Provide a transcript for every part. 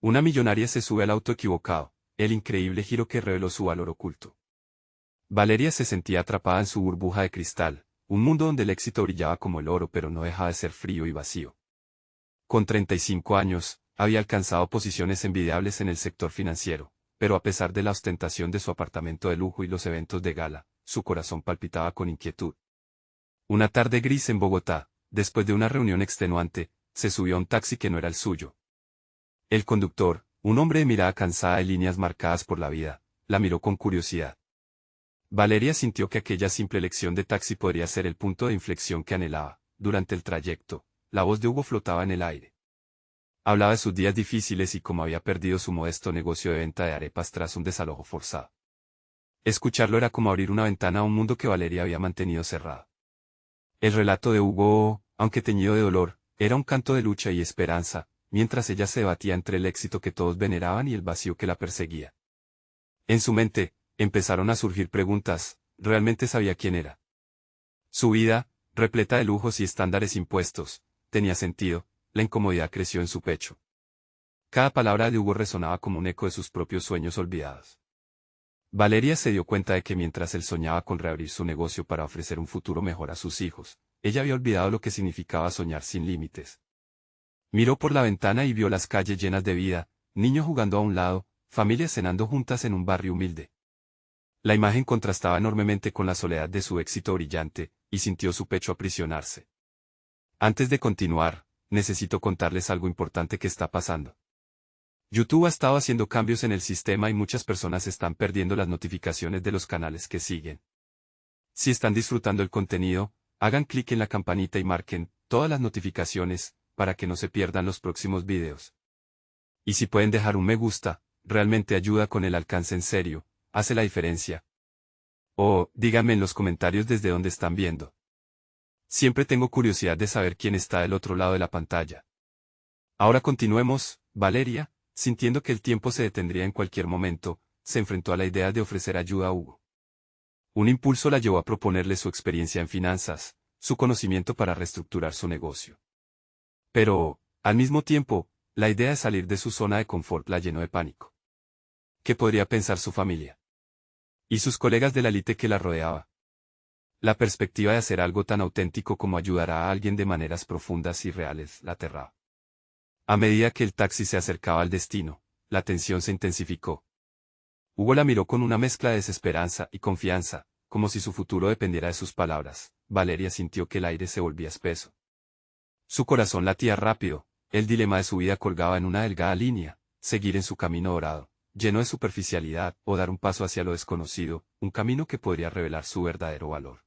Una millonaria se sube al auto equivocado, el increíble giro que reveló su valor oculto. Valeria se sentía atrapada en su burbuja de cristal, un mundo donde el éxito brillaba como el oro pero no dejaba de ser frío y vacío. Con 35 años, había alcanzado posiciones envidiables en el sector financiero, pero a pesar de la ostentación de su apartamento de lujo y los eventos de gala, su corazón palpitaba con inquietud. Una tarde gris en Bogotá, después de una reunión extenuante, se subió a un taxi que no era el suyo. El conductor, un hombre de mirada cansada y líneas marcadas por la vida, la miró con curiosidad. Valeria sintió que aquella simple lección de taxi podría ser el punto de inflexión que anhelaba. Durante el trayecto, la voz de Hugo flotaba en el aire. Hablaba de sus días difíciles y cómo había perdido su modesto negocio de venta de arepas tras un desalojo forzado. Escucharlo era como abrir una ventana a un mundo que Valeria había mantenido cerrado. El relato de Hugo, aunque teñido de dolor, era un canto de lucha y esperanza, mientras ella se debatía entre el éxito que todos veneraban y el vacío que la perseguía. En su mente, empezaron a surgir preguntas. ¿Realmente sabía quién era? Su vida, repleta de lujos y estándares impuestos, tenía sentido. La incomodidad creció en su pecho. Cada palabra de Hugo resonaba como un eco de sus propios sueños olvidados. Valeria se dio cuenta de que mientras él soñaba con reabrir su negocio para ofrecer un futuro mejor a sus hijos, ella había olvidado lo que significaba soñar sin límites. Miró por la ventana y vio las calles llenas de vida, niños jugando a un lado, familias cenando juntas en un barrio humilde. La imagen contrastaba enormemente con la soledad de su éxito brillante, y sintió su pecho aprisionarse. Antes de continuar, necesito contarles algo importante que está pasando. YouTube ha estado haciendo cambios en el sistema y muchas personas están perdiendo las notificaciones de los canales que siguen. Si están disfrutando el contenido, hagan clic en la campanita y marquen todas las notificaciones, para que no se pierdan los próximos videos. Y si pueden dejar un me gusta, realmente ayuda con el alcance en serio, hace la diferencia. O, díganme en los comentarios desde dónde están viendo. Siempre tengo curiosidad de saber quién está del otro lado de la pantalla. Ahora continuemos. Valeria, sintiendo que el tiempo se detendría en cualquier momento, se enfrentó a la idea de ofrecer ayuda a Hugo. Un impulso la llevó a proponerle su experiencia en finanzas, su conocimiento para reestructurar su negocio. Pero, al mismo tiempo, la idea de salir de su zona de confort la llenó de pánico. ¿Qué podría pensar su familia? Y sus colegas de la élite que la rodeaba. La perspectiva de hacer algo tan auténtico como ayudar a alguien de maneras profundas y reales la aterraba. A medida que el taxi se acercaba al destino, la tensión se intensificó. Hugo la miró con una mezcla de desesperanza y confianza, como si su futuro dependiera de sus palabras. Valeria sintió que el aire se volvía espeso. Su corazón latía rápido, el dilema de su vida colgaba en una delgada línea: seguir en su camino dorado, lleno de superficialidad, o dar un paso hacia lo desconocido, un camino que podría revelar su verdadero valor.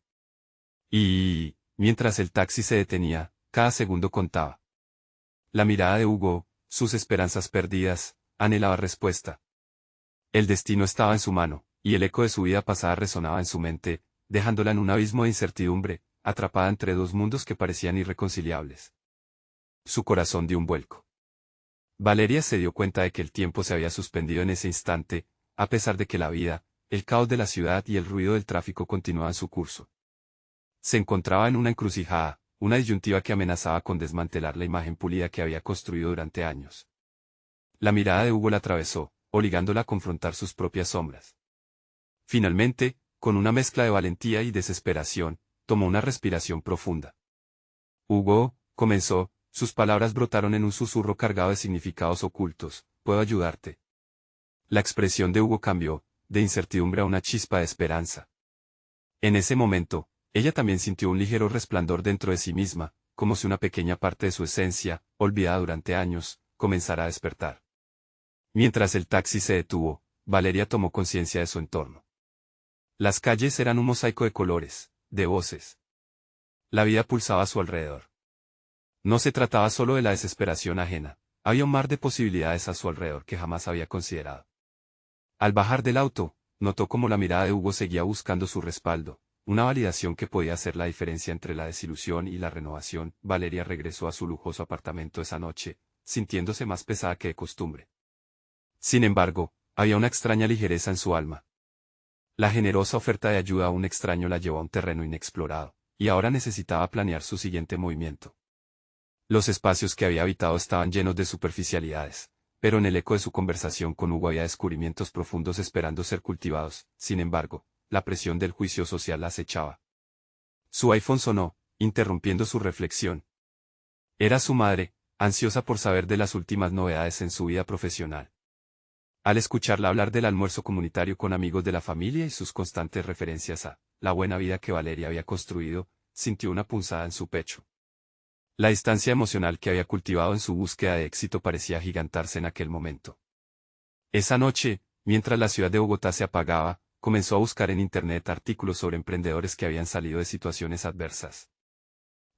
Y, mientras el taxi se detenía, cada segundo contaba. La mirada de Hugo, sus esperanzas perdidas, anhelaba respuesta. El destino estaba en su mano, y el eco de su vida pasada resonaba en su mente, dejándola en un abismo de incertidumbre, atrapada entre dos mundos que parecían irreconciliables. Su corazón dio un vuelco. Valeria se dio cuenta de que el tiempo se había suspendido en ese instante, a pesar de que la vida, el caos de la ciudad y el ruido del tráfico continuaban su curso. Se encontraba en una encrucijada, una disyuntiva que amenazaba con desmantelar la imagen pulida que había construido durante años. La mirada de Hugo la atravesó, obligándola a confrontar sus propias sombras. Finalmente, con una mezcla de valentía y desesperación, tomó una respiración profunda. Hugo, comenzó, sus palabras brotaron en un susurro cargado de significados ocultos. ¿Puedo ayudarte? La expresión de Hugo cambió, de incertidumbre a una chispa de esperanza. En ese momento, ella también sintió un ligero resplandor dentro de sí misma, como si una pequeña parte de su esencia, olvidada durante años, comenzara a despertar. Mientras el taxi se detuvo, Valeria tomó conciencia de su entorno. Las calles eran un mosaico de colores, de voces. La vida pulsaba a su alrededor. No se trataba solo de la desesperación ajena, había un mar de posibilidades a su alrededor que jamás había considerado. Al bajar del auto, notó cómo la mirada de Hugo seguía buscando su respaldo, una validación que podía hacer la diferencia entre la desilusión y la renovación. Valeria regresó a su lujoso apartamento esa noche, sintiéndose más pesada que de costumbre. Sin embargo, había una extraña ligereza en su alma. La generosa oferta de ayuda a un extraño la llevó a un terreno inexplorado, y ahora necesitaba planear su siguiente movimiento. Los espacios que había habitado estaban llenos de superficialidades, pero en el eco de su conversación con Hugo había descubrimientos profundos esperando ser cultivados. Sin embargo, la presión del juicio social la acechaba. Su iPhone sonó, interrumpiendo su reflexión. Era su madre, ansiosa por saber de las últimas novedades en su vida profesional. Al escucharla hablar del almuerzo comunitario con amigos de la familia y sus constantes referencias a la buena vida que Valeria había construido, sintió una punzada en su pecho. La distancia emocional que había cultivado en su búsqueda de éxito parecía agigantarse en aquel momento. Esa noche, mientras la ciudad de Bogotá se apagaba, comenzó a buscar en Internet artículos sobre emprendedores que habían salido de situaciones adversas.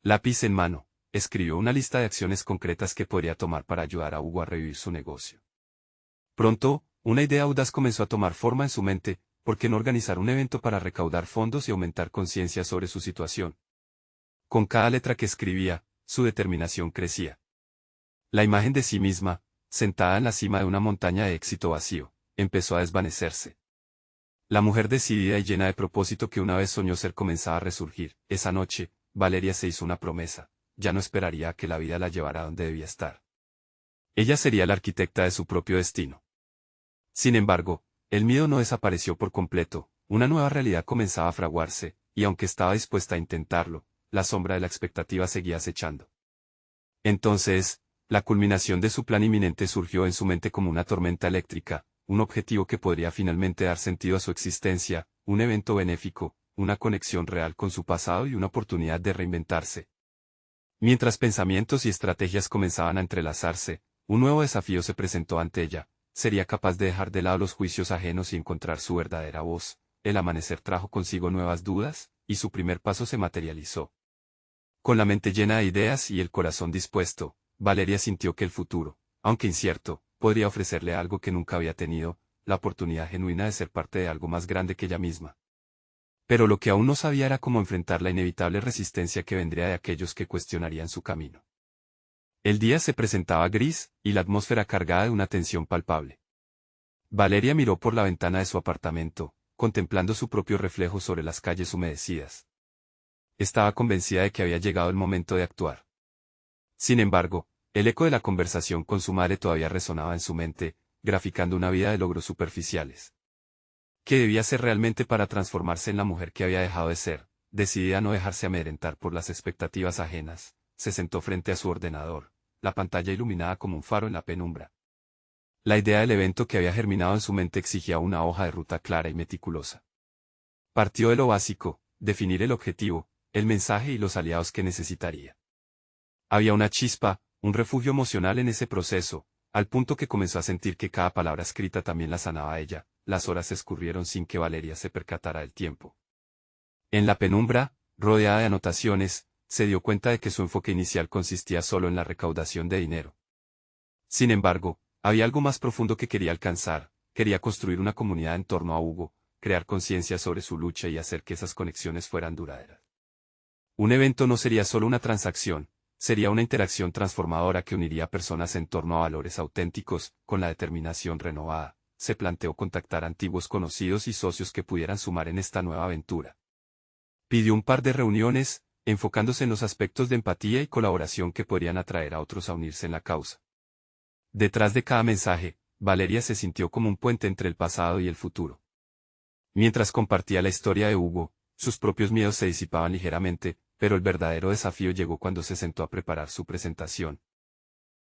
Lápiz en mano, escribió una lista de acciones concretas que podría tomar para ayudar a Hugo a revivir su negocio. Pronto, una idea audaz comenzó a tomar forma en su mente: ¿por qué no organizar un evento para recaudar fondos y aumentar conciencia sobre su situación? Con cada letra que escribía, su determinación crecía. La imagen de sí misma, sentada en la cima de una montaña de éxito vacío, empezó a desvanecerse. La mujer decidida y llena de propósito que una vez soñó ser comenzaba a resurgir. Esa noche, Valeria se hizo una promesa: ya no esperaría a que la vida la llevara donde debía estar. Ella sería la arquitecta de su propio destino. Sin embargo, el miedo no desapareció por completo, una nueva realidad comenzaba a fraguarse, y aunque estaba dispuesta a intentarlo, la sombra de la expectativa seguía acechando. Entonces, la culminación de su plan inminente surgió en su mente como una tormenta eléctrica: un objetivo que podría finalmente dar sentido a su existencia, un evento benéfico, una conexión real con su pasado y una oportunidad de reinventarse. Mientras pensamientos y estrategias comenzaban a entrelazarse, un nuevo desafío se presentó ante ella: sería capaz de dejar de lado los juicios ajenos y encontrar su verdadera voz. El amanecer trajo consigo nuevas dudas, y su primer paso se materializó. Con la mente llena de ideas y el corazón dispuesto, Valeria sintió que el futuro, aunque incierto, podría ofrecerle algo que nunca había tenido: la oportunidad genuina de ser parte de algo más grande que ella misma. Pero lo que aún no sabía era cómo enfrentar la inevitable resistencia que vendría de aquellos que cuestionarían su camino. El día se presentaba gris, y la atmósfera cargada de una tensión palpable. Valeria miró por la ventana de su apartamento, contemplando su propio reflejo sobre las calles humedecidas. Estaba convencida de que había llegado el momento de actuar. Sin embargo, el eco de la conversación con su madre todavía resonaba en su mente, graficando una vida de logros superficiales. ¿Qué debía hacer realmente para transformarse en la mujer que había dejado de ser? Decidida a no dejarse amedrentar por las expectativas ajenas, se sentó frente a su ordenador, la pantalla iluminada como un faro en la penumbra. La idea del evento que había germinado en su mente exigía una hoja de ruta clara y meticulosa. Partió de lo básico: definir el objetivo, el mensaje y los aliados que necesitaría. Había una chispa, un refugio emocional en ese proceso, al punto que comenzó a sentir que cada palabra escrita también la sanaba a ella. Las horas escurrieron sin que Valeria se percatara del tiempo. En la penumbra, rodeada de anotaciones, se dio cuenta de que su enfoque inicial consistía solo en la recaudación de dinero. Sin embargo, había algo más profundo que quería alcanzar: quería construir una comunidad en torno a Hugo, crear conciencia sobre su lucha y hacer que esas conexiones fueran duraderas. Un evento no sería solo una transacción, sería una interacción transformadora que uniría personas en torno a valores auténticos. Con la determinación renovada, se planteó contactar a antiguos conocidos y socios que pudieran sumar en esta nueva aventura. Pidió un par de reuniones, enfocándose en los aspectos de empatía y colaboración que podrían atraer a otros a unirse en la causa. Detrás de cada mensaje, Valeria se sintió como un puente entre el pasado y el futuro. Mientras compartía la historia de Hugo, sus propios miedos se disipaban ligeramente, pero el verdadero desafío llegó cuando se sentó a preparar su presentación.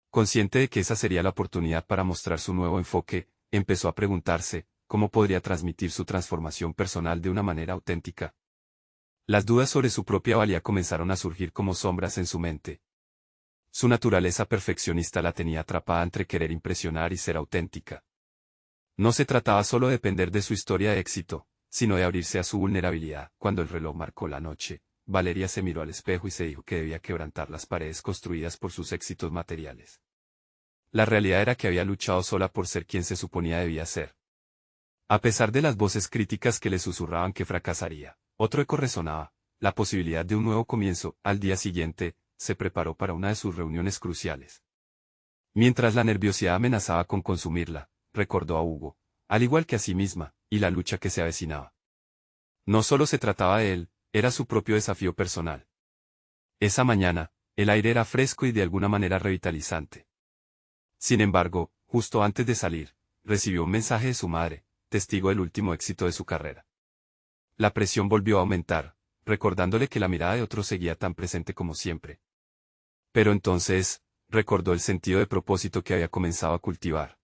Consciente de que esa sería la oportunidad para mostrar su nuevo enfoque, empezó a preguntarse cómo podría transmitir su transformación personal de una manera auténtica. Las dudas sobre su propia valía comenzaron a surgir como sombras en su mente. Su naturaleza perfeccionista la tenía atrapada entre querer impresionar y ser auténtica. No se trataba solo de depender de su historia de éxito, sino de abrirse a su vulnerabilidad. Cuando el reloj marcó la noche, Valeria se miró al espejo y se dijo que debía quebrantar las paredes construidas por sus éxitos materiales. La realidad era que había luchado sola por ser quien se suponía debía ser. A pesar de las voces críticas que le susurraban que fracasaría, otro eco resonaba: la posibilidad de un nuevo comienzo. Al día siguiente, se preparó para una de sus reuniones cruciales. Mientras la nerviosidad amenazaba con consumirla, recordó a Hugo, al igual que a sí misma, y la lucha que se avecinaba. No solo se trataba de él, era su propio desafío personal. Esa mañana, el aire era fresco y de alguna manera revitalizante. Sin embargo, justo antes de salir, recibió un mensaje de su madre, testigo del último éxito de su carrera. La presión volvió a aumentar, recordándole que la mirada de otros seguía tan presente como siempre. Pero entonces, recordó el sentido de propósito que había comenzado a cultivar.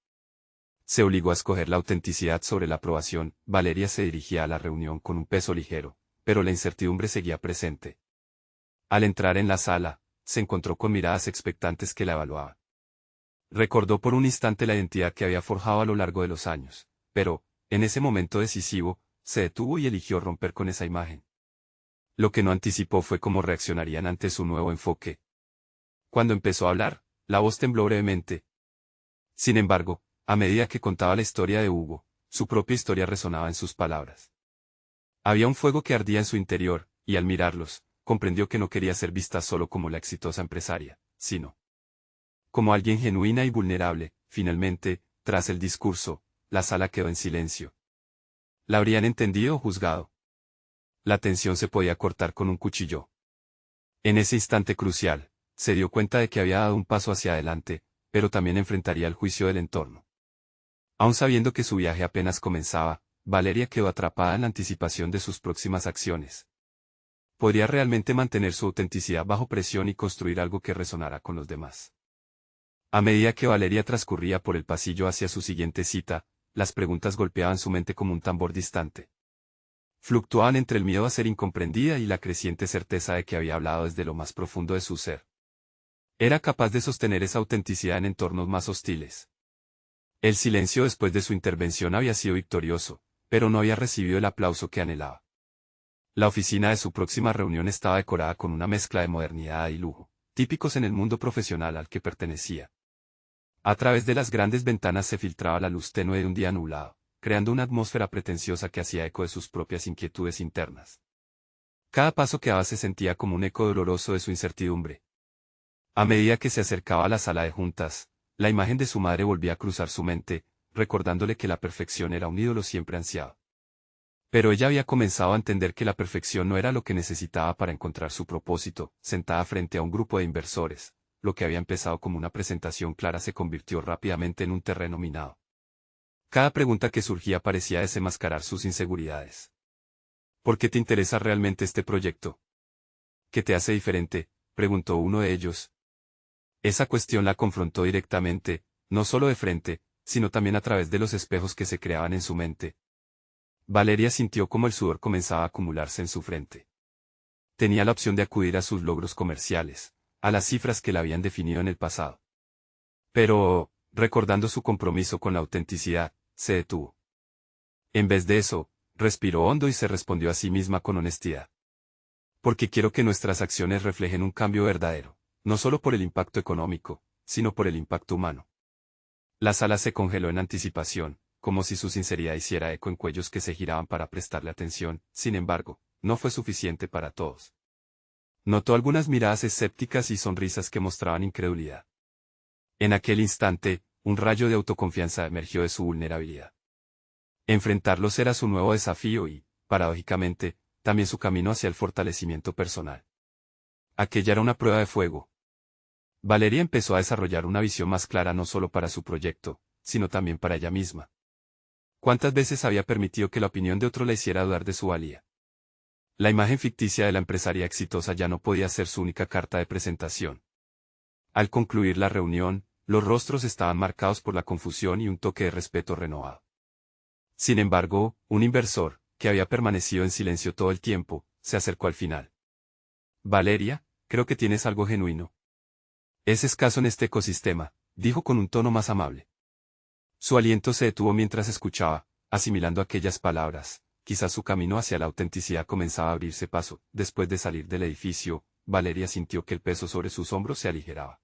Se obligó a escoger la autenticidad sobre la aprobación. Valeria se dirigía a la reunión con un peso ligero, pero la incertidumbre seguía presente. Al entrar en la sala, se encontró con miradas expectantes que la evaluaban. Recordó por un instante la identidad que había forjado a lo largo de los años, pero, en ese momento decisivo, se detuvo y eligió romper con esa imagen. Lo que no anticipó fue cómo reaccionarían ante su nuevo enfoque. Cuando empezó a hablar, la voz tembló brevemente. Sin embargo, a medida que contaba la historia de Hugo, su propia historia resonaba en sus palabras. Había un fuego que ardía en su interior, y al mirarlos, comprendió que no quería ser vista solo como la exitosa empresaria, sino como alguien genuina y vulnerable. Finalmente, tras el discurso, la sala quedó en silencio. ¿La habrían entendido o juzgado? La tensión se podía cortar con un cuchillo. En ese instante crucial, se dio cuenta de que había dado un paso hacia adelante, pero también enfrentaría el juicio del entorno. Aun sabiendo que su viaje apenas comenzaba, Valeria quedó atrapada en la anticipación de sus próximas acciones. ¿Podría realmente mantener su autenticidad bajo presión y construir algo que resonara con los demás? A medida que Valeria transcurría por el pasillo hacia su siguiente cita, las preguntas golpeaban su mente como un tambor distante. Fluctuaban entre el miedo a ser incomprendida y la creciente certeza de que había hablado desde lo más profundo de su ser. Era capaz de sostener esa autenticidad en entornos más hostiles. El silencio después de su intervención había sido victorioso, pero no había recibido el aplauso que anhelaba. La oficina de su próxima reunión estaba decorada con una mezcla de modernidad y lujo, típicos en el mundo profesional al que pertenecía. A través de las grandes ventanas se filtraba la luz tenue de un día nublado, creando una atmósfera pretenciosa que hacía eco de sus propias inquietudes internas. Cada paso que daba se sentía como un eco doloroso de su incertidumbre. A medida que se acercaba a la sala de juntas, la imagen de su madre volvía a cruzar su mente, recordándole que la perfección era un ídolo siempre ansiado. Pero ella había comenzado a entender que la perfección no era lo que necesitaba para encontrar su propósito. Sentada frente a un grupo de inversores, lo que había empezado como una presentación clara se convirtió rápidamente en un terreno minado. Cada pregunta que surgía parecía desenmascarar sus inseguridades. ¿Por qué te interesa realmente este proyecto? ¿Qué te hace diferente?, preguntó uno de ellos. Esa cuestión la confrontó directamente, no solo de frente, sino también a través de los espejos que se creaban en su mente. Valeria sintió como el sudor comenzaba a acumularse en su frente. Tenía la opción de acudir a sus logros comerciales, a las cifras que la habían definido en el pasado. Pero, recordando su compromiso con la autenticidad, se detuvo. En vez de eso, respiró hondo y se respondió a sí misma con honestidad. Porque quiero que nuestras acciones reflejen un cambio verdadero, no solo por el impacto económico, sino por el impacto humano. La sala se congeló en anticipación, como si su sinceridad hiciera eco en cuellos que se giraban para prestarle atención. Sin embargo, no fue suficiente para todos. Notó algunas miradas escépticas y sonrisas que mostraban incredulidad. En aquel instante, un rayo de autoconfianza emergió de su vulnerabilidad. Enfrentarlos era su nuevo desafío y, paradójicamente, también su camino hacia el fortalecimiento personal. Aquella era una prueba de fuego. Valeria empezó a desarrollar una visión más clara no solo para su proyecto, sino también para ella misma. ¿Cuántas veces había permitido que la opinión de otro la hiciera dudar de su valía? La imagen ficticia de la empresaria exitosa ya no podía ser su única carta de presentación. Al concluir la reunión, los rostros estaban marcados por la confusión y un toque de respeto renovado. Sin embargo, un inversor, que había permanecido en silencio todo el tiempo, se acercó al final. Valeria, creo que tienes algo genuino. Es escaso en este ecosistema, dijo con un tono más amable. Su aliento se detuvo mientras escuchaba, asimilando aquellas palabras. Quizás su camino hacia la autenticidad comenzaba a abrirse paso. Después de salir del edificio, Valeria sintió que el peso sobre sus hombros se aligeraba.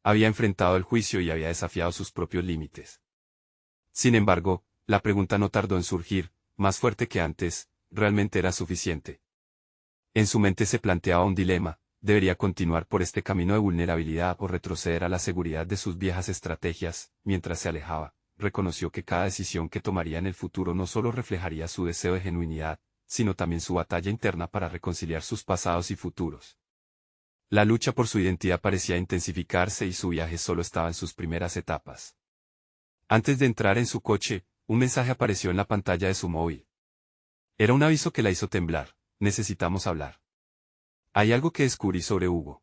Había enfrentado el juicio y había desafiado sus propios límites. Sin embargo, la pregunta no tardó en surgir, más fuerte que antes, ¿realmente era suficiente? En su mente se planteaba un dilema: ¿debería continuar por este camino de vulnerabilidad o retroceder a la seguridad de sus viejas estrategias? Mientras se alejaba, reconoció que cada decisión que tomaría en el futuro no solo reflejaría su deseo de genuinidad, sino también su batalla interna para reconciliar sus pasados y futuros. La lucha por su identidad parecía intensificarse y su viaje solo estaba en sus primeras etapas. Antes de entrar en su coche, un mensaje apareció en la pantalla de su móvil. Era un aviso que la hizo temblar. Necesitamos hablar. Hay algo que descubrí sobre Hugo.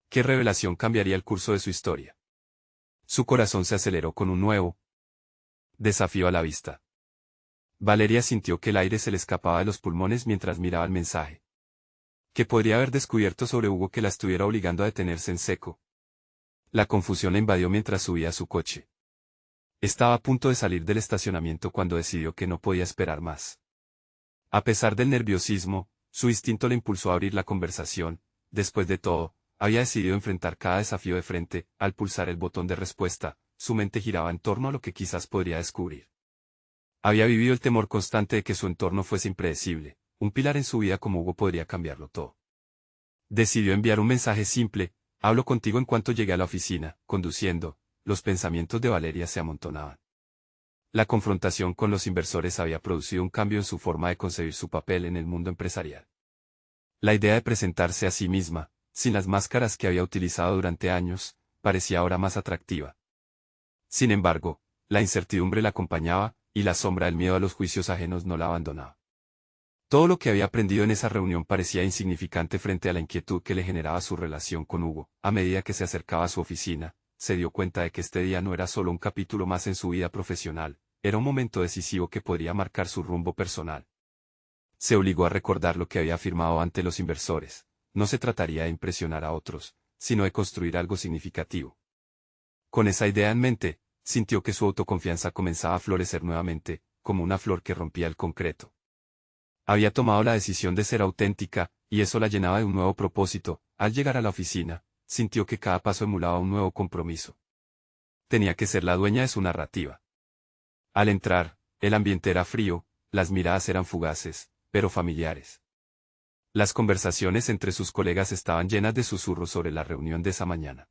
¿Qué revelación cambiaría el curso de su historia? Su corazón se aceleró con un nuevo desafío a la vista. Valeria sintió que el aire se le escapaba de los pulmones mientras miraba el mensaje. ¿Qué podría haber descubierto sobre Hugo que la estuviera obligando a detenerse en seco? La confusión la invadió mientras subía a su coche. Estaba a punto de salir del estacionamiento cuando decidió que no podía esperar más. A pesar del nerviosismo, su instinto le impulsó a abrir la conversación. Después de todo, había decidido enfrentar cada desafío de frente. Al pulsar el botón de respuesta, su mente giraba en torno a lo que quizás podría descubrir. Había vivido el temor constante de que su entorno fuese impredecible. Un pilar en su vida como Hugo podría cambiarlo todo. Decidió enviar un mensaje simple: hablo contigo en cuanto llegué a la oficina. Conduciendo, los pensamientos de Valeria se amontonaban. La confrontación con los inversores había producido un cambio en su forma de concebir su papel en el mundo empresarial. La idea de presentarse a sí misma, sin las máscaras que había utilizado durante años, parecía ahora más atractiva. Sin embargo, la incertidumbre la acompañaba, y la sombra del miedo a los juicios ajenos no la abandonaba. Todo lo que había aprendido en esa reunión parecía insignificante frente a la inquietud que le generaba su relación con Hugo. A medida que se acercaba a su oficina, se dio cuenta de que este día no era solo un capítulo más en su vida profesional, era un momento decisivo que podría marcar su rumbo personal. Se obligó a recordar lo que había afirmado ante los inversores: no se trataría de impresionar a otros, sino de construir algo significativo. Con esa idea en mente, sintió que su autoconfianza comenzaba a florecer nuevamente, como una flor que rompía el concreto. Había tomado la decisión de ser auténtica, y eso la llenaba de un nuevo propósito. Al llegar a la oficina, sintió que cada paso emulaba un nuevo compromiso. Tenía que ser la dueña de su narrativa. Al entrar, el ambiente era frío, las miradas eran fugaces, pero familiares. Las conversaciones entre sus colegas estaban llenas de susurros sobre la reunión de esa mañana.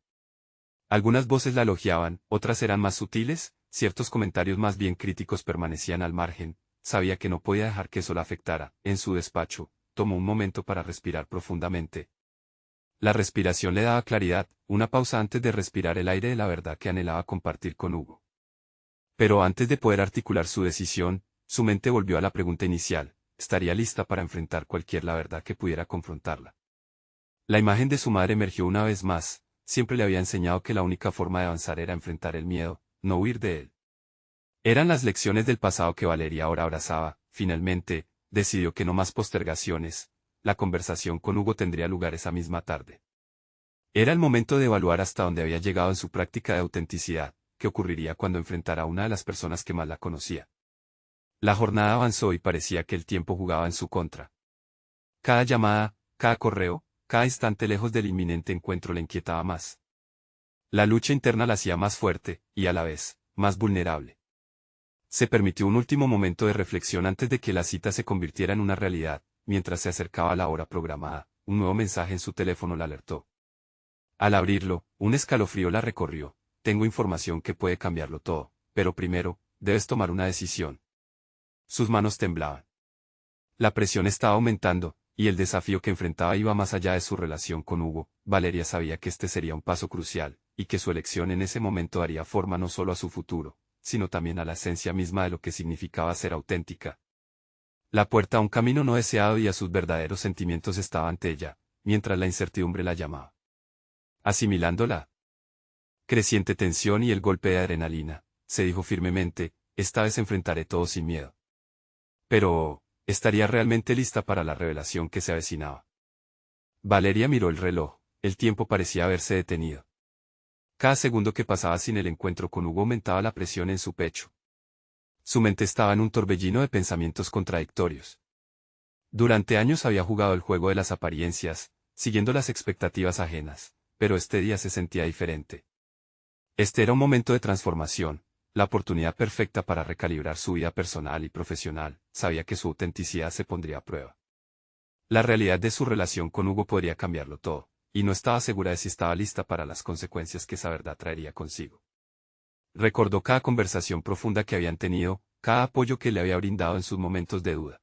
Algunas voces la elogiaban, otras eran más sutiles, ciertos comentarios más bien críticos permanecían al margen. Sabía que no podía dejar que eso la afectara. En su despacho, tomó un momento para respirar profundamente. La respiración le daba claridad, una pausa antes de respirar el aire de la verdad que anhelaba compartir con Hugo. Pero antes de poder articular su decisión, su mente volvió a la pregunta inicial: ¿estaría lista para enfrentar cualquier la verdad que pudiera confrontarla? La imagen de su madre emergió una vez más. Siempre le había enseñado que la única forma de avanzar era enfrentar el miedo, no huir de él. Eran las lecciones del pasado que Valeria ahora abrazaba. Finalmente, decidió que no más postergaciones. La conversación con Hugo tendría lugar esa misma tarde. Era el momento de evaluar hasta dónde había llegado en su práctica de autenticidad, qué ocurriría cuando enfrentara a una de las personas que más la conocía. La jornada avanzó y parecía que el tiempo jugaba en su contra. Cada llamada, cada correo, cada instante lejos del inminente encuentro le inquietaba más. La lucha interna la hacía más fuerte, y a la vez, más vulnerable. Se permitió un último momento de reflexión antes de que la cita se convirtiera en una realidad. Mientras se acercaba a la hora programada, un nuevo mensaje en su teléfono la alertó. Al abrirlo, un escalofrío la recorrió. Tengo información que puede cambiarlo todo, pero primero, debes tomar una decisión. Sus manos temblaban. La presión estaba aumentando, y el desafío que enfrentaba iba más allá de su relación con Hugo. Valeria sabía que este sería un paso crucial, y que su elección en ese momento daría forma no solo a su futuro, sino también a la esencia misma de lo que significaba ser auténtica. La puerta a un camino no deseado y a sus verdaderos sentimientos estaba ante ella, mientras la incertidumbre la llamaba. Asimilando la creciente tensión y el golpe de adrenalina, se dijo firmemente: esta vez enfrentaré todo sin miedo. Pero, ¿estaría realmente lista para la revelación que se avecinaba? Valeria miró el reloj, el tiempo parecía haberse detenido. Cada segundo que pasaba sin el encuentro con Hugo aumentaba la presión en su pecho. Su mente estaba en un torbellino de pensamientos contradictorios. Durante años había jugado el juego de las apariencias, siguiendo las expectativas ajenas, pero este día se sentía diferente. Este era un momento de transformación, la oportunidad perfecta para recalibrar su vida personal y profesional. Sabía que su autenticidad se pondría a prueba. La realidad de su relación con Hugo podría cambiarlo todo, y no estaba segura de si estaba lista para las consecuencias que esa verdad traería consigo. Recordó cada conversación profunda que habían tenido, cada apoyo que le había brindado en sus momentos de duda.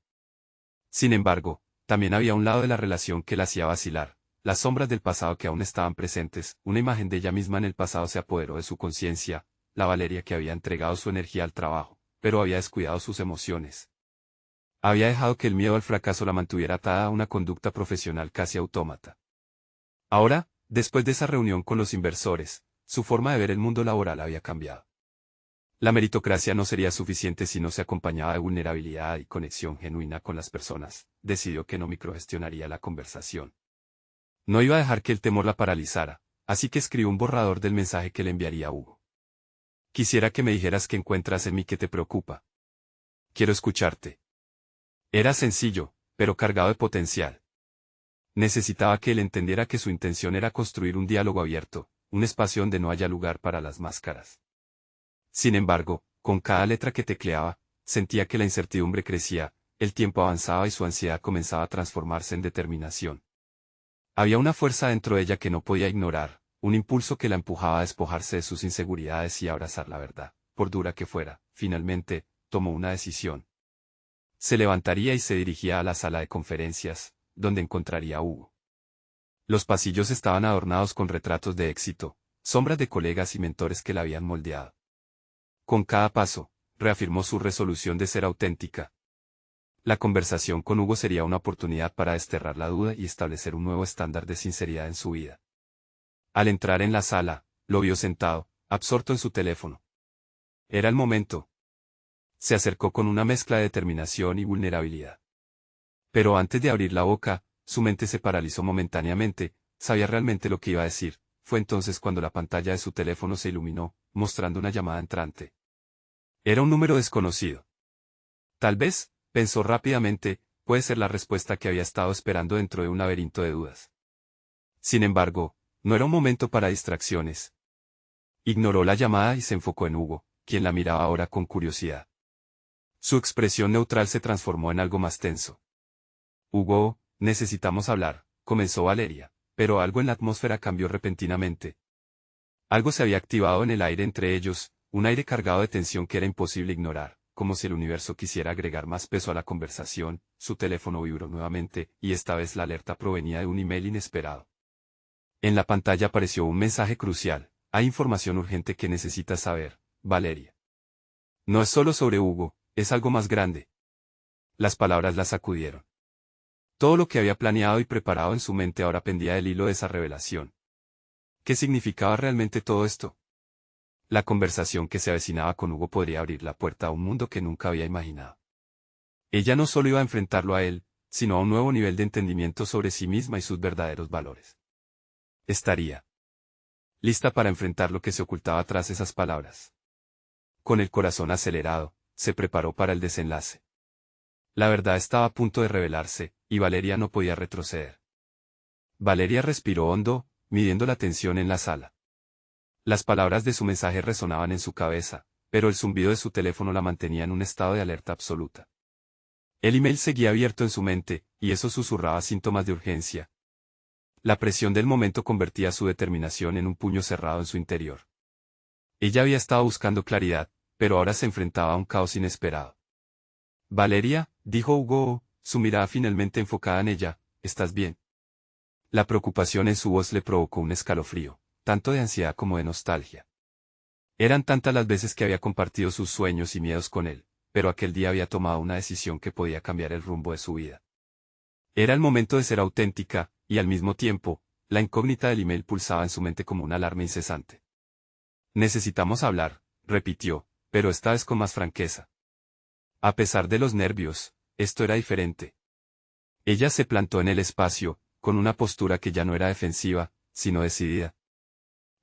Sin embargo, también había un lado de la relación que la hacía vacilar, las sombras del pasado que aún estaban presentes. Una imagen de ella misma en el pasado se apoderó de su conciencia: la Valeria que había entregado su energía al trabajo, pero había descuidado sus emociones. Había dejado que el miedo al fracaso la mantuviera atada a una conducta profesional casi autómata. Ahora, después de esa reunión con los inversores, su forma de ver el mundo laboral había cambiado. La meritocracia no sería suficiente si no se acompañaba de vulnerabilidad y conexión genuina con las personas. Decidió que no microgestionaría la conversación. No iba a dejar que el temor la paralizara, así que escribió un borrador del mensaje que le enviaría a Hugo. Quisiera que me dijeras qué encuentras en mí que te preocupa. Quiero escucharte. Era sencillo, pero cargado de potencial. Necesitaba que él entendiera que su intención era construir un diálogo abierto, un espacio donde no haya lugar para las máscaras. Sin embargo, con cada letra que tecleaba, sentía que la incertidumbre crecía, el tiempo avanzaba y su ansiedad comenzaba a transformarse en determinación. Había una fuerza dentro de ella que no podía ignorar, un impulso que la empujaba a despojarse de sus inseguridades y a abrazar la verdad, por dura que fuera. Finalmente, tomó una decisión. Se levantaría y se dirigía a la sala de conferencias, donde encontraría a Hugo. Los pasillos estaban adornados con retratos de éxito, sombras de colegas y mentores que la habían moldeado. Con cada paso, reafirmó su resolución de ser auténtica. La conversación con Hugo sería una oportunidad para desterrar la duda y establecer un nuevo estándar de sinceridad en su vida. Al entrar en la sala, lo vio sentado, absorto en su teléfono. Era el momento. Se acercó con una mezcla de determinación y vulnerabilidad. Pero antes de abrir la boca, su mente se paralizó momentáneamente, sabía realmente lo que iba a decir. Fue entonces cuando la pantalla de su teléfono se iluminó, mostrando una llamada entrante. Era un número desconocido. Tal vez, pensó rápidamente, puede ser la respuesta que había estado esperando dentro de un laberinto de dudas. Sin embargo, no era un momento para distracciones. Ignoró la llamada y se enfocó en Hugo, quien la miraba ahora con curiosidad. Su expresión neutral se transformó en algo más tenso. Hugo, necesitamos hablar, comenzó Valeria, pero algo en la atmósfera cambió repentinamente. Algo se había activado en el aire entre ellos, un aire cargado de tensión que era imposible ignorar, como si el universo quisiera agregar más peso a la conversación. Su teléfono vibró nuevamente, y esta vez la alerta provenía de un email inesperado. En la pantalla apareció un mensaje crucial: hay información urgente que necesitas saber, Valeria. No es solo sobre Hugo, es algo más grande. Las palabras la sacudieron. Todo lo que había planeado y preparado en su mente ahora pendía del hilo de esa revelación. ¿Qué significaba realmente todo esto? La conversación que se avecinaba con Hugo podría abrir la puerta a un mundo que nunca había imaginado. Ella no solo iba a enfrentarlo a él, sino a un nuevo nivel de entendimiento sobre sí misma y sus verdaderos valores. Estaría lista para enfrentar lo que se ocultaba tras esas palabras. Con el corazón acelerado, se preparó para el desenlace. La verdad estaba a punto de revelarse, y Valeria no podía retroceder. Valeria respiró hondo, midiendo la tensión en la sala. Las palabras de su mensaje resonaban en su cabeza, pero el zumbido de su teléfono la mantenía en un estado de alerta absoluta. El email seguía abierto en su mente, y eso susurraba síntomas de urgencia. La presión del momento convertía su determinación en un puño cerrado en su interior. Ella había estado buscando claridad, pero ahora se enfrentaba a un caos inesperado. Valeria, dijo Hugo, su mirada finalmente enfocada en ella, ¿estás bien? La preocupación en su voz le provocó un escalofrío, tanto de ansiedad como de nostalgia. Eran tantas las veces que había compartido sus sueños y miedos con él, pero aquel día había tomado una decisión que podía cambiar el rumbo de su vida. Era el momento de ser auténtica, y al mismo tiempo, la incógnita del email pulsaba en su mente como una alarma incesante. Necesitamos hablar, repitió, pero esta vez con más franqueza. A pesar de los nervios, esto era diferente. Ella se plantó en el espacio, con una postura que ya no era defensiva, sino decidida.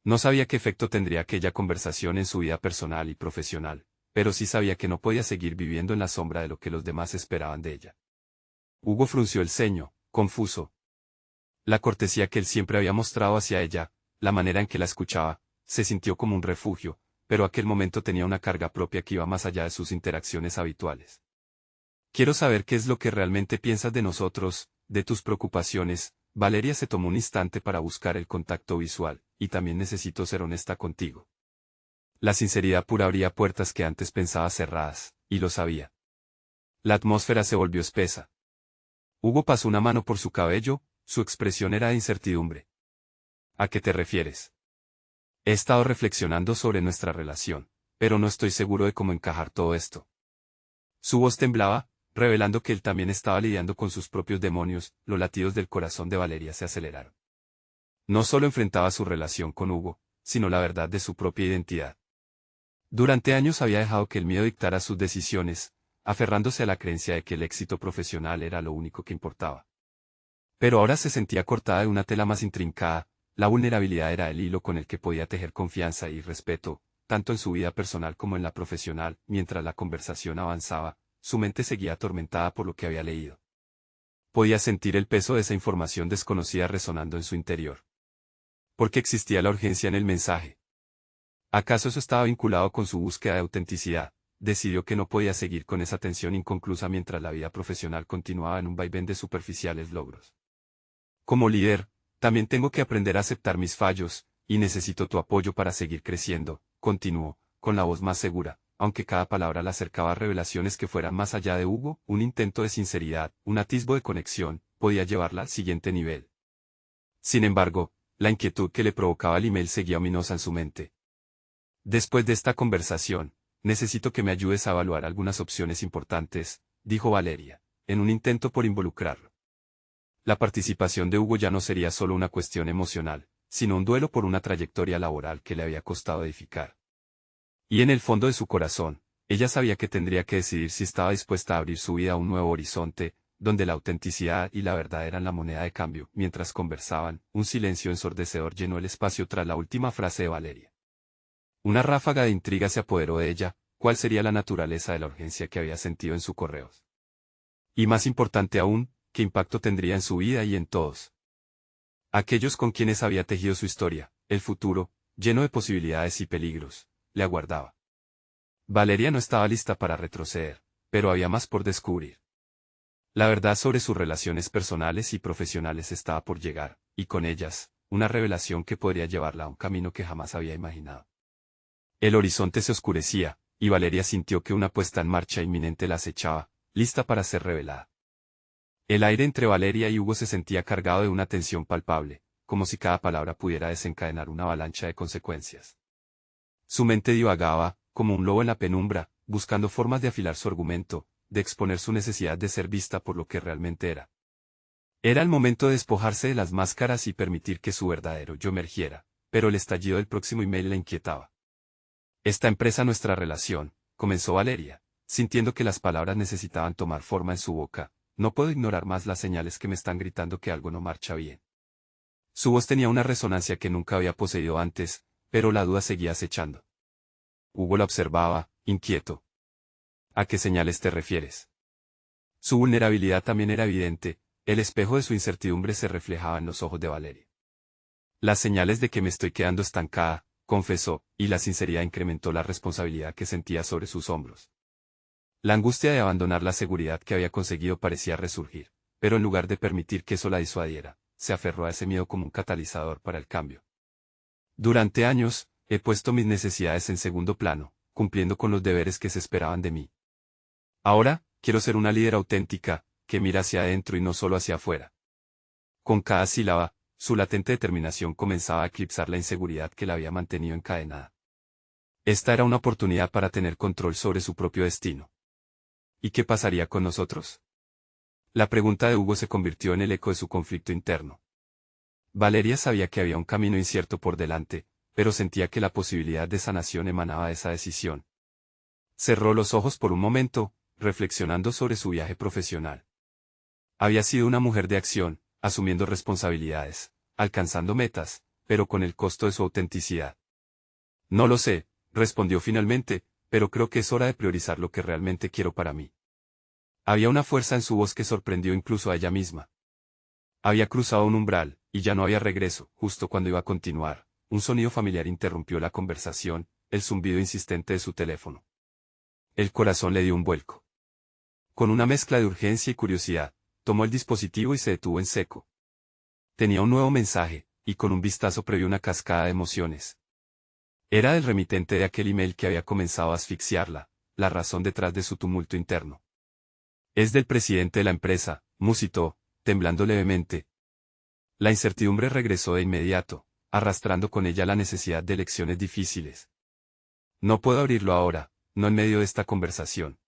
No sabía qué efecto tendría aquella conversación en su vida personal y profesional, pero sí sabía que no podía seguir viviendo en la sombra de lo que los demás esperaban de ella. Hugo frunció el ceño, confuso. La cortesía que él siempre había mostrado hacia ella, la manera en que la escuchaba, se sintió como un refugio, pero aquel momento tenía una carga propia que iba más allá de sus interacciones habituales. Quiero saber qué es lo que realmente piensas de nosotros, de tus preocupaciones. Valeria se tomó un instante para buscar el contacto visual, y también necesito ser honesta contigo. La sinceridad pura abría puertas que antes pensaba cerradas, y lo sabía. La atmósfera se volvió espesa. Hugo pasó una mano por su cabello, su expresión era de incertidumbre. ¿A qué te refieres? He estado reflexionando sobre nuestra relación, pero no estoy seguro de cómo encajar todo esto. Su voz temblaba, revelando que él también estaba lidiando con sus propios demonios. Los latidos del corazón de Valeria se aceleraron. No solo enfrentaba su relación con Hugo, sino la verdad de su propia identidad. Durante años había dejado que el miedo dictara sus decisiones, aferrándose a la creencia de que el éxito profesional era lo único que importaba. Pero ahora se sentía cortada de una tela más intrincada. La vulnerabilidad era el hilo con el que podía tejer confianza y respeto, tanto en su vida personal como en la profesional. Mientras la conversación avanzaba, su mente seguía atormentada por lo que había leído. Podía sentir el peso de esa información desconocida resonando en su interior. ¿Por qué existía la urgencia en el mensaje? ¿Acaso eso estaba vinculado con su búsqueda de autenticidad? Decidió que no podía seguir con esa tensión inconclusa mientras la vida profesional continuaba en un vaivén de superficiales logros. Como líder, también tengo que aprender a aceptar mis fallos, y necesito tu apoyo para seguir creciendo, continuó, con la voz más segura, aunque cada palabra la acercaba a revelaciones que fueran más allá de Hugo. Un intento de sinceridad, un atisbo de conexión, podía llevarla al siguiente nivel. Sin embargo, la inquietud que le provocaba el email seguía ominosa en su mente. Después de esta conversación, necesito que me ayudes a evaluar algunas opciones importantes, dijo Valeria, en un intento por involucrarlo. La participación de Hugo ya no sería solo una cuestión emocional, sino un duelo por una trayectoria laboral que le había costado edificar. Y en el fondo de su corazón, ella sabía que tendría que decidir si estaba dispuesta a abrir su vida a un nuevo horizonte, donde la autenticidad y la verdad eran la moneda de cambio. Mientras conversaban, un silencio ensordecedor llenó el espacio tras la última frase de Valeria. Una ráfaga de intriga se apoderó de ella. ¿Cuál sería la naturaleza de la urgencia que había sentido en sus correos? Y más importante aún, ¿qué impacto tendría en su vida y en todos aquellos con quienes había tejido su historia? El futuro, lleno de posibilidades y peligros, le aguardaba. Valeria no estaba lista para retroceder, pero había más por descubrir. La verdad sobre sus relaciones personales y profesionales estaba por llegar, y con ellas, una revelación que podría llevarla a un camino que jamás había imaginado. El horizonte se oscurecía, y Valeria sintió que una puesta en marcha inminente la acechaba, lista para ser revelada. El aire entre Valeria y Hugo se sentía cargado de una tensión palpable, como si cada palabra pudiera desencadenar una avalancha de consecuencias. Su mente divagaba, como un lobo en la penumbra, buscando formas de afilar su argumento, de exponer su necesidad de ser vista por lo que realmente era. Era el momento de despojarse de las máscaras y permitir que su verdadero yo emergiera, pero el estallido del próximo email la inquietaba. Esta empresa nuestra relación, comenzó Valeria, sintiendo que las palabras necesitaban tomar forma en su boca. No puedo ignorar más las señales que me están gritando que algo no marcha bien. Su voz tenía una resonancia que nunca había poseído antes, pero la duda seguía acechando. Hugo la observaba, inquieto. ¿A qué señales te refieres? Su vulnerabilidad también era evidente, el espejo de su incertidumbre se reflejaba en los ojos de Valeria. Las señales de que me estoy quedando estancada, confesó, y la sinceridad incrementó la responsabilidad que sentía sobre sus hombros. La angustia de abandonar la seguridad que había conseguido parecía resurgir, pero en lugar de permitir que eso la disuadiera, se aferró a ese miedo como un catalizador para el cambio. Durante años, he puesto mis necesidades en segundo plano, cumpliendo con los deberes que se esperaban de mí. Ahora, quiero ser una líder auténtica, que mira hacia adentro y no solo hacia afuera. Con cada sílaba, su latente determinación comenzaba a eclipsar la inseguridad que la había mantenido encadenada. Esta era una oportunidad para tener control sobre su propio destino. ¿Y qué pasaría con nosotros? La pregunta de Hugo se convirtió en el eco de su conflicto interno. Valeria sabía que había un camino incierto por delante, pero sentía que la posibilidad de sanación emanaba de esa decisión. Cerró los ojos por un momento, reflexionando sobre su viaje profesional. Había sido una mujer de acción, asumiendo responsabilidades, alcanzando metas, pero con el costo de su autenticidad. No lo sé, respondió finalmente, pero creo que es hora de priorizar lo que realmente quiero para mí. Había una fuerza en su voz que sorprendió incluso a ella misma. Había cruzado un umbral, y ya no había regreso. Justo cuando iba a continuar, un sonido familiar interrumpió la conversación, el zumbido insistente de su teléfono. El corazón le dio un vuelco. Con una mezcla de urgencia y curiosidad, tomó el dispositivo y se detuvo en seco. Tenía un nuevo mensaje, y con un vistazo previó una cascada de emociones. Era el remitente de aquel email que había comenzado a asfixiarla, la razón detrás de su tumulto interno. Es del presidente de la empresa, musitó, temblando levemente. La incertidumbre regresó de inmediato. arrastrando con ella la necesidad de elecciones difíciles. No puedo abrirlo ahora, no en medio de esta conversación.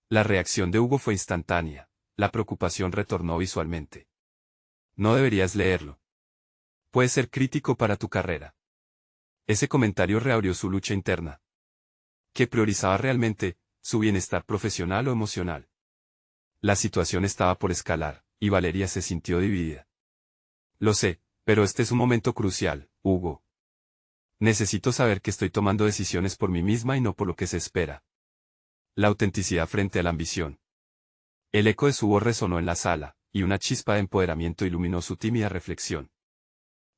La reacción de Hugo fue instantánea, la preocupación retornó visualmente. No deberías leerlo. Puede ser crítico para tu carrera. Ese comentario reabrió su lucha interna. ¿Qué priorizaba realmente, su bienestar profesional o emocional? La situación estaba por escalar, y Valeria se sintió dividida. Lo sé, pero este es un momento crucial, Hugo. Necesito saber que estoy tomando decisiones por mí misma y no por lo que se espera. La autenticidad frente a la ambición. El eco de su voz resonó en la sala, y una chispa de empoderamiento iluminó su tímida reflexión.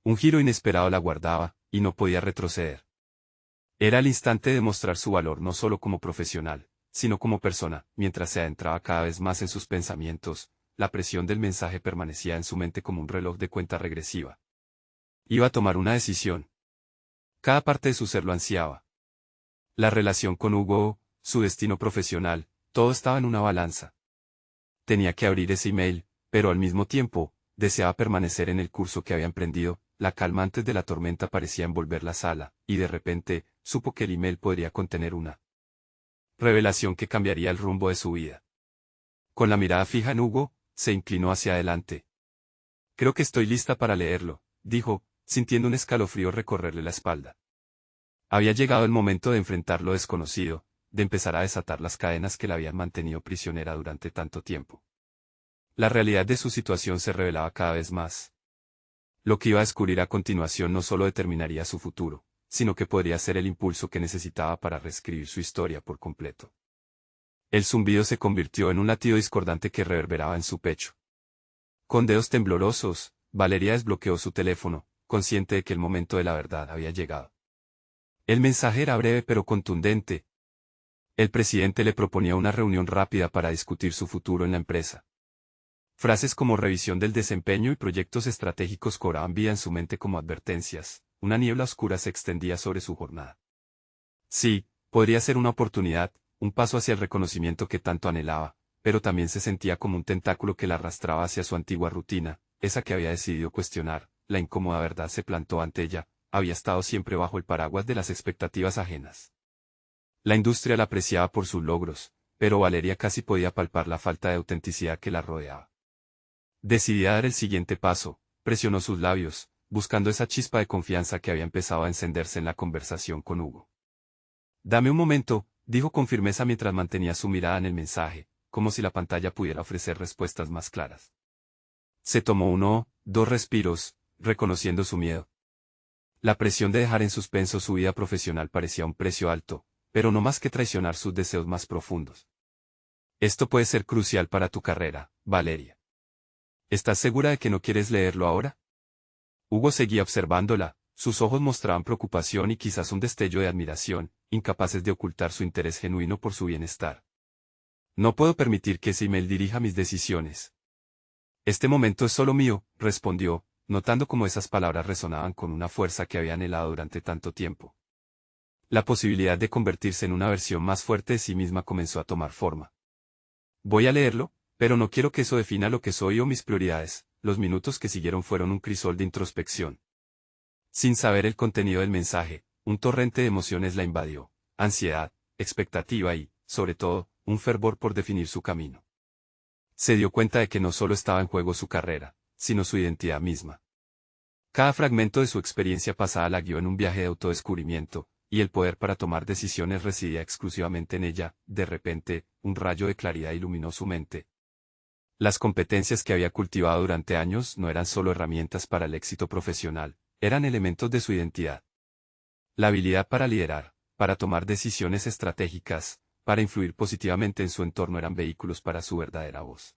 Un giro inesperado la guardaba, y no podía retroceder. Era el instante de mostrar su valor no solo como profesional, sino como persona. Mientras se adentraba cada vez más en sus pensamientos, la presión del mensaje permanecía en su mente como un reloj de cuenta regresiva. Iba a tomar una decisión. Cada parte de su ser lo ansiaba. La relación con Hugo, su destino profesional, todo estaba en una balanza. Tenía que abrir ese email, pero al mismo tiempo, deseaba permanecer en el curso que había emprendido. La calma antes de la tormenta parecía envolver la sala, y de repente, supo que el email podría contener una revelación que cambiaría el rumbo de su vida. Con la mirada fija en Hugo, se inclinó hacia adelante. Creo que estoy lista para leerlo, dijo, sintiendo un escalofrío recorrerle la espalda. Había llegado el momento de enfrentar lo desconocido, de empezar a desatar las cadenas que la habían mantenido prisionera durante tanto tiempo. La realidad de su situación se revelaba cada vez más. Lo que iba a descubrir a continuación no solo determinaría su futuro, sino que podría ser el impulso que necesitaba para reescribir su historia por completo. El zumbido se convirtió en un latido discordante que reverberaba en su pecho. Con dedos temblorosos, Valeria desbloqueó su teléfono, consciente de que el momento de la verdad había llegado. El mensaje era breve pero contundente. El presidente le proponía una reunión rápida para discutir su futuro en la empresa. Frases como revisión del desempeño y proyectos estratégicos cobraban vida en su mente como advertencias. Una niebla oscura se extendía sobre su jornada. Sí, podría ser una oportunidad, un paso hacia el reconocimiento que tanto anhelaba, pero también se sentía como un tentáculo que la arrastraba hacia su antigua rutina, esa que había decidido cuestionar. La incómoda verdad se plantó ante ella, había estado siempre bajo el paraguas de las expectativas ajenas. La industria la apreciaba por sus logros, pero Valeria casi podía palpar la falta de autenticidad que la rodeaba. Decidida a dar el siguiente paso, presionó sus labios, buscando esa chispa de confianza que había empezado a encenderse en la conversación con Hugo. Dame un momento, dijo con firmeza mientras mantenía su mirada en el mensaje, como si la pantalla pudiera ofrecer respuestas más claras. Se tomó dos respiros, reconociendo su miedo. La presión de dejar en suspenso su vida profesional parecía un precio alto, pero no más que traicionar sus deseos más profundos. Esto puede ser crucial para tu carrera, Valeria. ¿Estás segura de que no quieres leerlo ahora? Hugo seguía observándola, sus ojos mostraban preocupación y quizás un destello de admiración, incapaces de ocultar su interés genuino por su bienestar. No puedo permitir que ese email dirija mis decisiones. Este momento es solo mío, respondió, notando cómo esas palabras resonaban con una fuerza que había anhelado durante tanto tiempo. La posibilidad de convertirse en una versión más fuerte de sí misma comenzó a tomar forma. Voy a leerlo, pero no quiero que eso defina lo que soy o mis prioridades. Los minutos que siguieron fueron un crisol de introspección. Sin saber el contenido del mensaje, un torrente de emociones la invadió, ansiedad, expectativa y, sobre todo, un fervor por definir su camino. Se dio cuenta de que no solo estaba en juego su carrera, sino su identidad misma. Cada fragmento de su experiencia pasada la guió en un viaje de autodescubrimiento, y el poder para tomar decisiones residía exclusivamente en ella. De repente, un rayo de claridad iluminó su mente. Las competencias que había cultivado durante años no eran solo herramientas para el éxito profesional, eran elementos de su identidad. La habilidad para liderar, para tomar decisiones estratégicas, para influir positivamente en su entorno eran vehículos para su verdadera voz.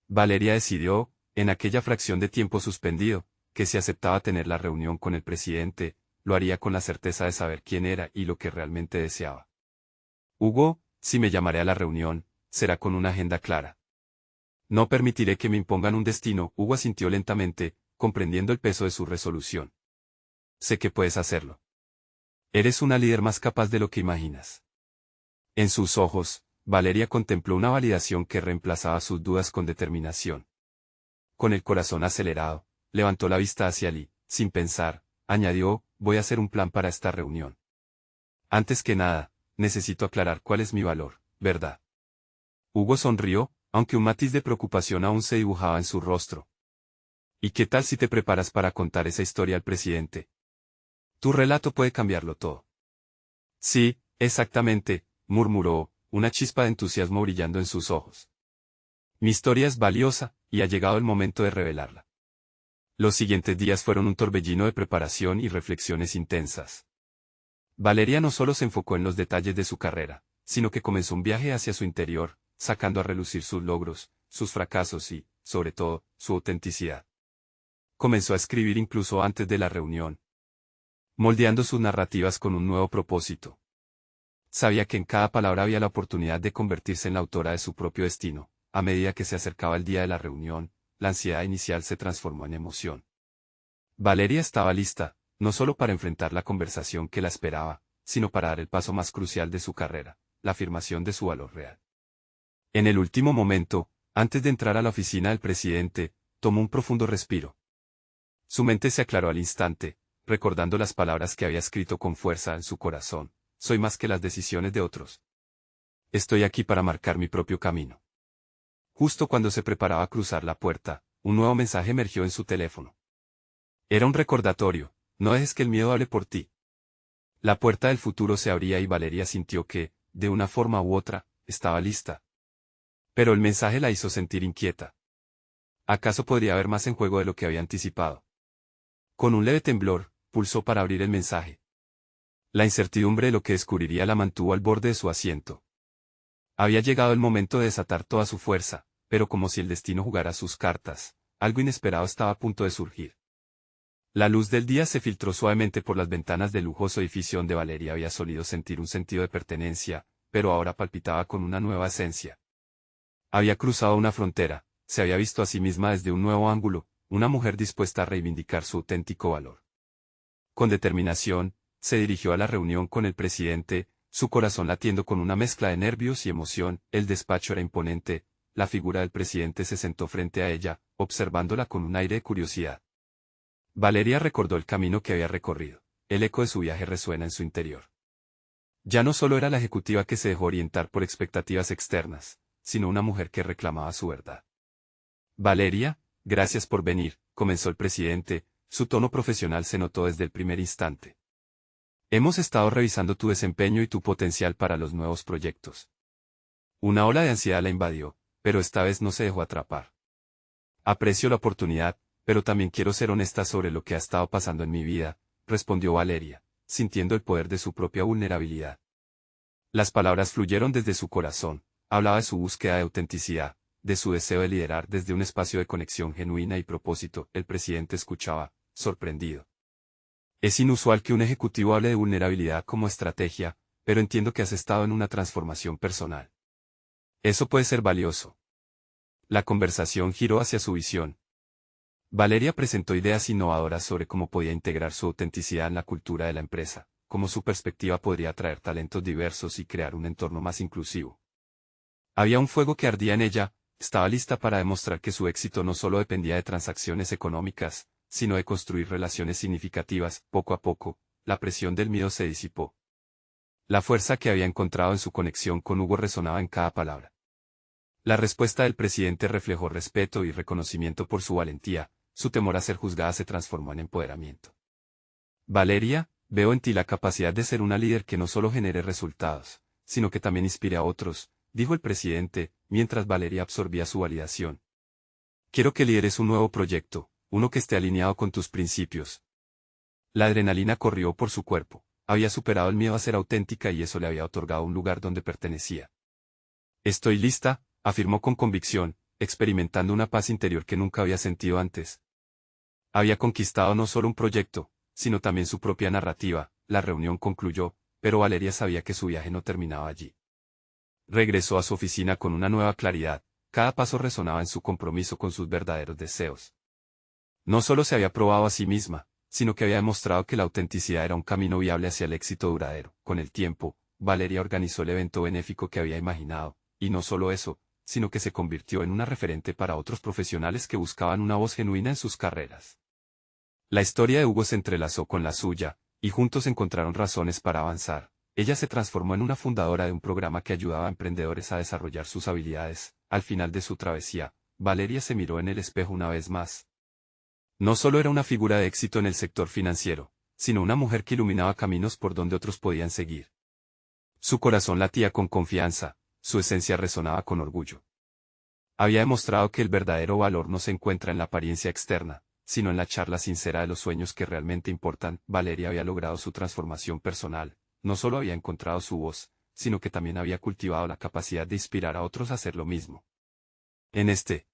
Valeria decidió, en aquella fracción de tiempo suspendido, que si aceptaba tener la reunión con el presidente, lo haría con la certeza de saber quién era y lo que realmente deseaba. Hugo, si me llamaré a la reunión, será con una agenda clara. No permitiré que me impongan un destino. Hugo asintió lentamente, comprendiendo el peso de su resolución. Sé que puedes hacerlo. Eres una líder más capaz de lo que imaginas. En sus ojos, Valeria contempló una validación que reemplazaba sus dudas con determinación. Con el corazón acelerado, levantó la vista hacia Lee, Sin pensar, añadió, voy a hacer un plan para esta reunión. Antes que nada, necesito aclarar cuál es mi valor, ¿verdad? Hugo sonrió, aunque un matiz de preocupación aún se dibujaba en su rostro. ¿Y qué tal si te preparas para contar esa historia al presidente? Tu relato puede cambiarlo todo. Sí, exactamente, murmuró, una chispa de entusiasmo brillando en sus ojos. Mi historia es valiosa, y ha llegado el momento de revelarla. Los siguientes días fueron un torbellino de preparación y reflexiones intensas. Valeria no solo se enfocó en los detalles de su carrera, sino que comenzó un viaje hacia su interior, sacando a relucir sus logros, sus fracasos y, sobre todo, su autenticidad. Comenzó a escribir incluso antes de la reunión, moldeando sus narrativas con un nuevo propósito. Sabía que en cada palabra había la oportunidad de convertirse en la autora de su propio destino. A medida que se acercaba el día de la reunión, la ansiedad inicial se transformó en emoción. Valeria estaba lista, no solo para enfrentar la conversación que la esperaba, sino para dar el paso más crucial de su carrera, la afirmación de su valor real. En el último momento, antes de entrar a la oficina del presidente, tomó un profundo respiro. Su mente se aclaró al instante, recordando las palabras que había escrito con fuerza en su corazón: soy más que las decisiones de otros. Estoy aquí para marcar mi propio camino. Justo cuando se preparaba a cruzar la puerta, un nuevo mensaje emergió en su teléfono. Era un recordatorio: no dejes que el miedo hable por ti. La puerta del futuro se abría y Valeria sintió que, de una forma u otra, estaba lista. Pero el mensaje la hizo sentir inquieta. ¿Acaso podría haber más en juego de lo que había anticipado? Con un leve temblor, pulsó para abrir el mensaje. La incertidumbre de lo que descubriría la mantuvo al borde de su asiento. Había llegado el momento de desatar toda su fuerza, pero como si el destino jugara sus cartas, algo inesperado estaba a punto de surgir. La luz del día se filtró suavemente por las ventanas del lujoso edificio donde Valeria había solido sentir un sentido de pertenencia, pero ahora palpitaba con una nueva esencia. Había cruzado una frontera, se había visto a sí misma desde un nuevo ángulo, una mujer dispuesta a reivindicar su auténtico valor. Con determinación, se dirigió a la reunión con el presidente, su corazón latiendo con una mezcla de nervios y emoción. El despacho era imponente, la figura del presidente se sentó frente a ella, observándola con un aire de curiosidad. Valeria recordó el camino que había recorrido, el eco de su viaje resuena en su interior. Ya no solo era la ejecutiva que se dejó orientar por expectativas externas, sino una mujer que reclamaba su verdad. Valeria, gracias por venir, comenzó el presidente, su tono profesional se notó desde el primer instante. Hemos estado revisando tu desempeño y tu potencial para los nuevos proyectos. Una ola de ansiedad la invadió, pero esta vez no se dejó atrapar. Aprecio la oportunidad, pero también quiero ser honesta sobre lo que ha estado pasando en mi vida, respondió Valeria, sintiendo el poder de su propia vulnerabilidad. Las palabras fluyeron desde su corazón, hablaba de su búsqueda de autenticidad, de su deseo de liderar desde un espacio de conexión genuina y propósito. El presidente escuchaba, sorprendido. Es inusual que un ejecutivo hable de vulnerabilidad como estrategia, pero entiendo que has estado en una transformación personal. Eso puede ser valioso. La conversación giró hacia su visión. Valeria presentó ideas innovadoras sobre cómo podía integrar su autenticidad en la cultura de la empresa, cómo su perspectiva podría atraer talentos diversos y crear un entorno más inclusivo. Había un fuego que ardía en ella, estaba lista para demostrar que su éxito no solo dependía de transacciones económicas, sino de construir relaciones significativas. Poco a poco, la presión del miedo se disipó. La fuerza que había encontrado en su conexión con Hugo resonaba en cada palabra. La respuesta del presidente reflejó respeto y reconocimiento por su valentía, su temor a ser juzgada se transformó en empoderamiento. Valeria, veo en ti la capacidad de ser una líder que no solo genere resultados, sino que también inspire a otros, dijo el presidente, mientras Valeria absorbía su validación. Quiero que lideres un nuevo proyecto, uno que esté alineado con tus principios. La adrenalina corrió por su cuerpo, había superado el miedo a ser auténtica y eso le había otorgado un lugar donde pertenecía. Estoy lista, afirmó con convicción, experimentando una paz interior que nunca había sentido antes. Había conquistado no solo un proyecto, sino también su propia narrativa. La reunión concluyó, pero Valeria sabía que su viaje no terminaba allí. Regresó a su oficina con una nueva claridad, cada paso resonaba en su compromiso con sus verdaderos deseos. No solo se había probado a sí misma, sino que había demostrado que la autenticidad era un camino viable hacia el éxito duradero. Con el tiempo, Valeria organizó el evento benéfico que había imaginado, y no solo eso, sino que se convirtió en una referente para otros profesionales que buscaban una voz genuina en sus carreras. La historia de Hugo se entrelazó con la suya, y juntos encontraron razones para avanzar. Ella se transformó en una fundadora de un programa que ayudaba a emprendedores a desarrollar sus habilidades. Al final de su travesía, Valeria se miró en el espejo una vez más. No solo era una figura de éxito en el sector financiero, sino una mujer que iluminaba caminos por donde otros podían seguir. Su corazón latía con confianza, su esencia resonaba con orgullo. Había demostrado que el verdadero valor no se encuentra en la apariencia externa, sino en la charla sincera de los sueños que realmente importan. Valeria había logrado su transformación personal, no solo había encontrado su voz, sino que también había cultivado la capacidad de inspirar a otros a hacer lo mismo. En este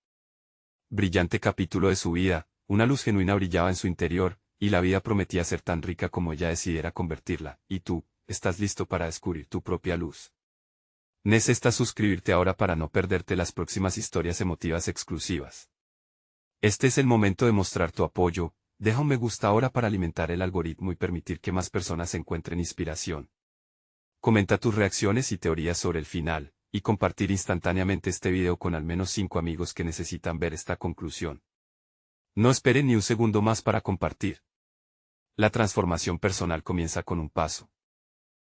brillante capítulo de su vida, una luz genuina brillaba en su interior, y la vida prometía ser tan rica como ella decidiera convertirla. ¿Y tú, estás listo para descubrir tu propia luz? Necesitas suscribirte ahora para no perderte las próximas historias emotivas exclusivas. Este es el momento de mostrar tu apoyo. Deja un me gusta ahora para alimentar el algoritmo y permitir que más personas encuentren inspiración. Comenta tus reacciones y teorías sobre el final, y compartir instantáneamente este video con al menos 5 amigos que necesitan ver esta conclusión. No esperen ni un segundo más para compartir. La transformación personal comienza con un paso.